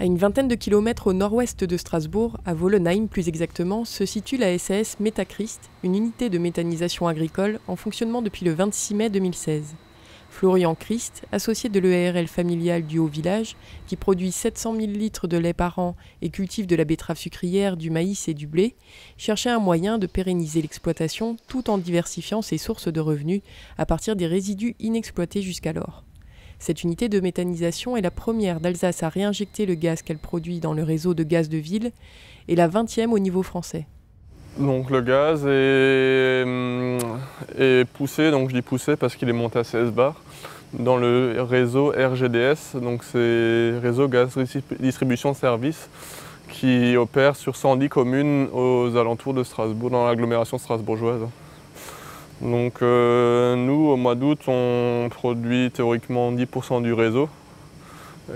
À une vingtaine de kilomètres au nord-ouest de Strasbourg, à Vollenheim plus exactement, se situe la SAS Metachrist, une unité de méthanisation agricole en fonctionnement depuis le 26 mai 2016. Florian Christ, associé de l'EARL familial du Haut-Village, qui produit 700 000 litres de lait par an et cultive de la betterave sucrière, du maïs et du blé, cherchait un moyen de pérenniser l'exploitation tout en diversifiant ses sources de revenus à partir des résidus inexploités jusqu'alors. Cette unité de méthanisation est la première d'Alsace à réinjecter le gaz qu'elle produit dans le réseau de gaz de ville et la 20e au niveau français. Donc le gaz est poussé, donc je dis poussé parce qu'il est monté à 16 bars, dans le réseau RGDS, donc c'est Réseau Gaz Distribution Service, qui opère sur 110 communes aux alentours de Strasbourg, dans l'agglomération strasbourgeoise. Donc nous, au mois d'août, on produit théoriquement 10% du réseau.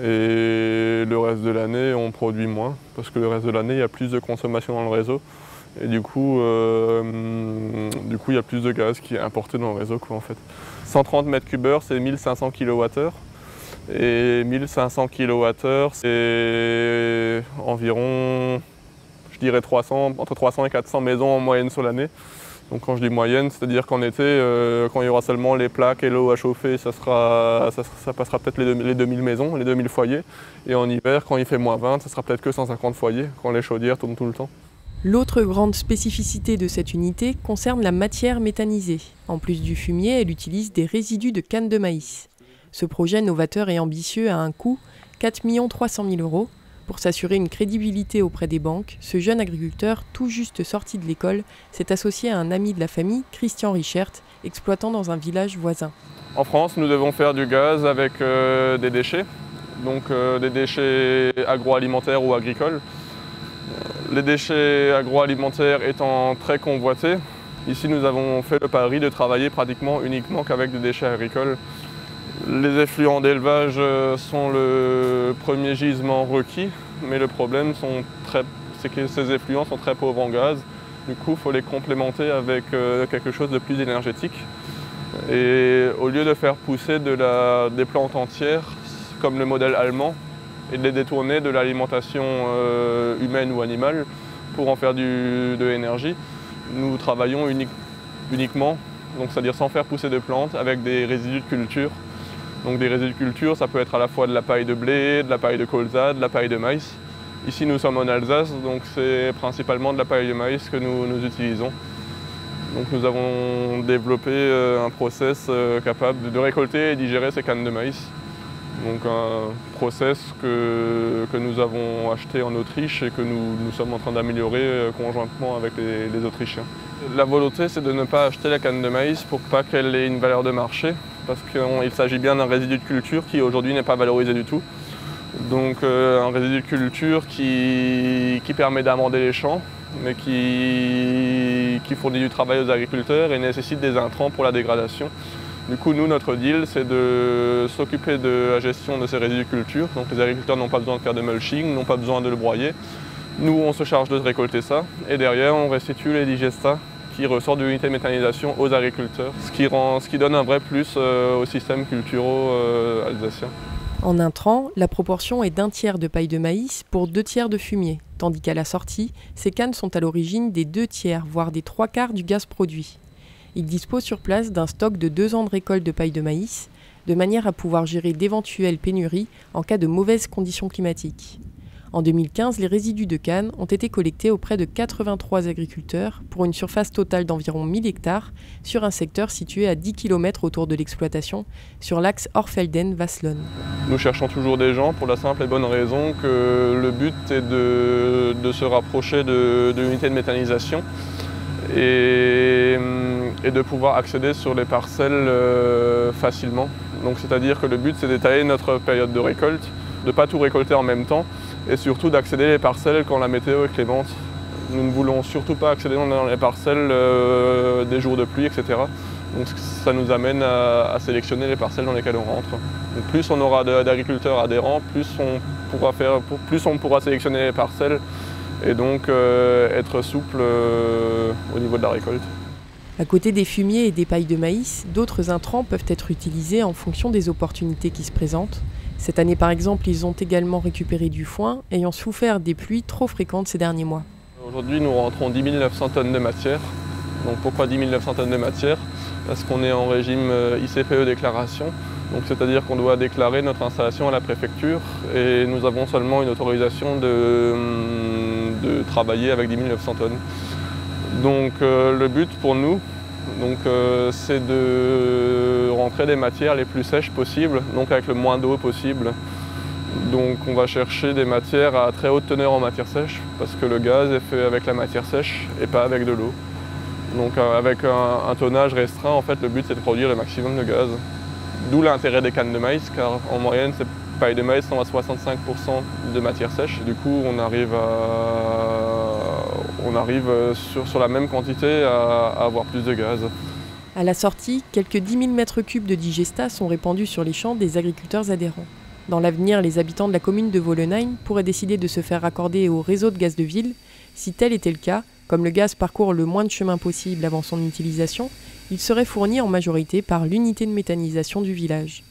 Et le reste de l'année, on produit moins, parce que le reste de l'année, il y a plus de consommation dans le réseau. Et du coup, il y a plus de gaz qui est importé dans le réseau, en fait. 130 m3, c'est 1500 kWh. Et 1500 kWh, c'est environ, je dirais entre 300 et 400 maisons en moyenne sur l'année. Donc quand je dis moyenne, c'est-à-dire qu'en été, quand il y aura seulement les plaques et l'eau à chauffer, ça passera peut-être les 2000 maisons, les 2000 foyers. Et en hiver, quand il fait moins 20, ça sera peut-être que 150 foyers, quand les chaudières tournent tout le temps. L'autre grande spécificité de cette unité concerne la matière méthanisée. En plus du fumier, elle utilise des résidus de canne de maïs. Ce projet novateur et ambitieux a un coût, 4 300 000 €. Pour s'assurer une crédibilité auprès des banques, ce jeune agriculteur, tout juste sorti de l'école, s'est associé à un ami de la famille, Christian Richert, exploitant dans un village voisin. En France, nous devons faire du gaz avec des déchets, donc des déchets agroalimentaires ou agricoles. Les déchets agroalimentaires étant très convoités, ici nous avons fait le pari de travailler pratiquement uniquement qu'avec des déchets agricoles. Les effluents d'élevage sont le premier gisement requis, mais le problème c'est que ces effluents sont très pauvres en gaz. Du coup, il faut les complémenter avec quelque chose de plus énergétique. Et au lieu de faire pousser des plantes entières, comme le modèle allemand, et de les détourner de l'alimentation humaine ou animale pour en faire de l'énergie, nous travaillons uniquement, c'est-à-dire sans faire pousser de plantes, avec des résidus de culture. Donc des résidus de culture, ça peut être à la fois de la paille de blé, de la paille de colza, de la paille de maïs. Ici nous sommes en Alsace, donc c'est principalement de la paille de maïs que nous utilisons. Donc nous avons développé un process capable de récolter et digérer ces cannes de maïs. Donc un process que nous avons acheté en Autriche et que nous sommes en train d'améliorer conjointement avec les Autrichiens. La volonté, c'est de ne pas acheter la canne de maïs pour pas qu'elle ait une valeur de marché, parce qu'il s'agit bien d'un résidu de culture qui aujourd'hui n'est pas valorisé du tout. Donc un résidu de culture qui permet d'amender les champs, mais qui fournit du travail aux agriculteurs et nécessite des intrants pour la dégradation. Du coup, nous, notre deal, c'est de s'occuper de la gestion de ces résidus de culture. Donc les agriculteurs n'ont pas besoin de faire de mulching, n'ont pas besoin de le broyer. Nous, on se charge de récolter ça et derrière, on restitue les digestats qui ressortent de l'unité de méthanisation aux agriculteurs, ce qui donne un vrai plus au système culturaux alsacien. En intrants, la proportion est d'1 tiers de paille de maïs pour 2 tiers de fumier, tandis qu'à la sortie, ces cannes sont à l'origine des 2 tiers, voire des 3/4 du gaz produit. Il dispose sur place d'un stock de 2 ans de récolte de paille de maïs, de manière à pouvoir gérer d'éventuelles pénuries en cas de mauvaises conditions climatiques. En 2015, les résidus de canne ont été collectés auprès de 83 agriculteurs pour une surface totale d'environ 1000 hectares sur un secteur situé à 10 km autour de l'exploitation, sur l'axe Orfelden-Waslon. Nous cherchons toujours des gens pour la simple et bonne raison que le but est de se rapprocher de l'unité de méthanisation et de pouvoir accéder sur les parcelles facilement. Donc c'est-à-dire que le but c'est d'étaler notre période de récolte, de ne pas tout récolter en même temps et surtout d'accéder les parcelles quand la météo est clémente. Nous ne voulons surtout pas accéder dans les parcelles des jours de pluie, etc. Donc ça nous amène à sélectionner les parcelles dans lesquelles on rentre. Donc plus on aura d'agriculteurs adhérents, plus on pourra sélectionner les parcelles et donc être souple au niveau de la récolte. À côté des fumiers et des pailles de maïs, d'autres intrants peuvent être utilisés en fonction des opportunités qui se présentent. Cette année par exemple, ils ont également récupéré du foin, ayant souffert des pluies trop fréquentes ces derniers mois. Aujourd'hui, nous rentrons 10 900 tonnes de matière. Donc pourquoi 10 900 tonnes de matière? Parce qu'on est en régime ICPE déclaration. Donc c'est-à-dire qu'on doit déclarer notre installation à la préfecture et nous avons seulement une autorisation de travailler avec 10 900 tonnes. Donc le but pour nous, c'est de rentrer des matières les plus sèches possibles, donc avec le moins d'eau possible. Donc on va chercher des matières à très haute teneur en matière sèche parce que le gaz est fait avec la matière sèche et pas avec de l'eau. Donc avec un tonnage restreint, en fait, le but c'est de produire le maximum de gaz. D'où l'intérêt des cannes de maïs, car en moyenne, ces pailles de maïs sont à 65% de matière sèche. Du coup, on arrive sur la même quantité à avoir plus de gaz. À la sortie, quelques 10 000 mètres cubes de digestat sont répandus sur les champs des agriculteurs adhérents. Dans l'avenir, les habitants de la commune de Vollenheim pourraient décider de se faire raccorder au réseau de gaz de ville. Si tel était le cas, comme le gaz parcourt le moins de chemin possible avant son utilisation, il serait fourni en majorité par l'unité de méthanisation du village.